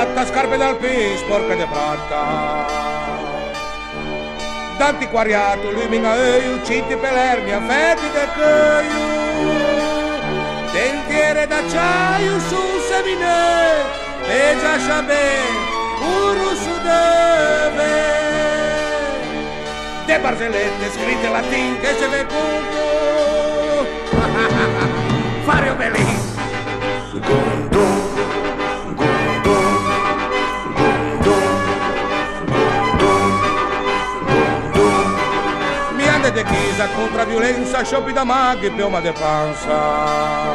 fatta scarpe d'alpi sporche de pratta. D'antiquariato lui minga ucciti per l'ernia fetti de coio. Dentiere d'acciaio sul seminè e già sciabè un russo deve. De barzellette scritte in latin che se ve punto. Fare un belin. De chiesa contra violenza, scioppi da maghi, pioma de panza.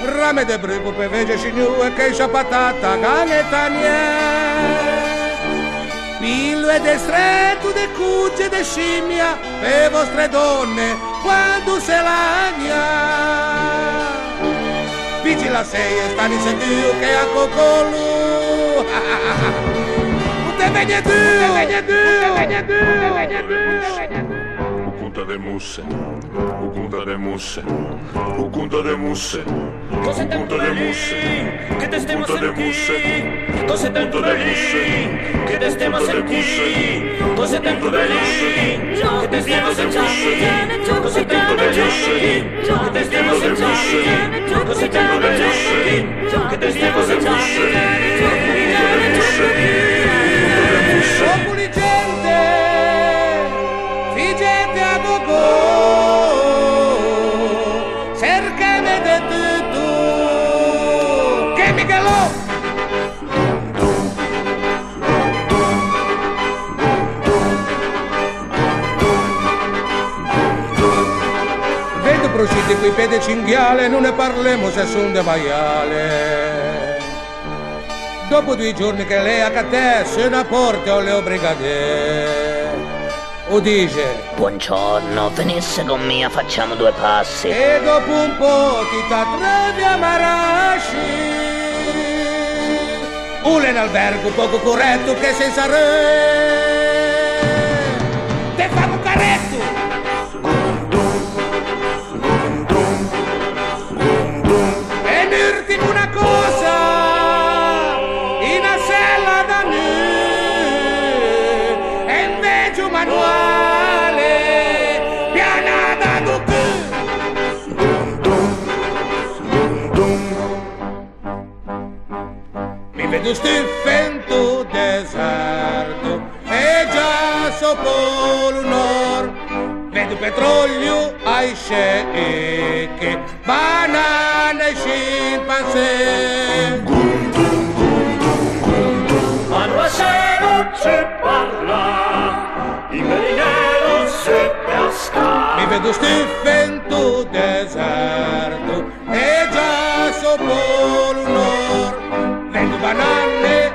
Rame de brigo per vege scignu e queixa patata, cane tanie. Pillo e de stretto, de cucce, de scimmia, per vostre donne, quando se lagna. Vigila sei e stani sicuro che a coccolo. Te vegna tu, te vegna tu, te vegna tu, te vegna tu. Ucunta de musse, ucunta de musse, ucunta de musse, ucunta de musse, che te stiamo de musse, cose tanto belli, che te stiamo sentì, cose tanto belli, che te stiamo sentì, cose tanto belli, che te stiamo sentì, cose tanto belli, che te stiamo sentì. Popoli gente, gente a gogo, cercame de tutto, che mi galò. Vedo prosciutti qui pede cinghiale, non ne parliamo se son de maiale. Dopo 2 giorni che lei a te se ne porta o le brigadier. O dice: buongiorno, venisse con me, facciamo 2 passi. E dopo un po' ti t'atrevi a marasci. Ule in albergo poco corretto che senza re. Te fa un carretto. E dirti una cosa. Manuale pianata mi vedo stifento deserto e già sopra il nord vedo petrolio ai sceicchi banane e scimpanzé ma non se parla. Il marinero se pesca. Mi vedo stifento deserto e già sopra il nord vedo banane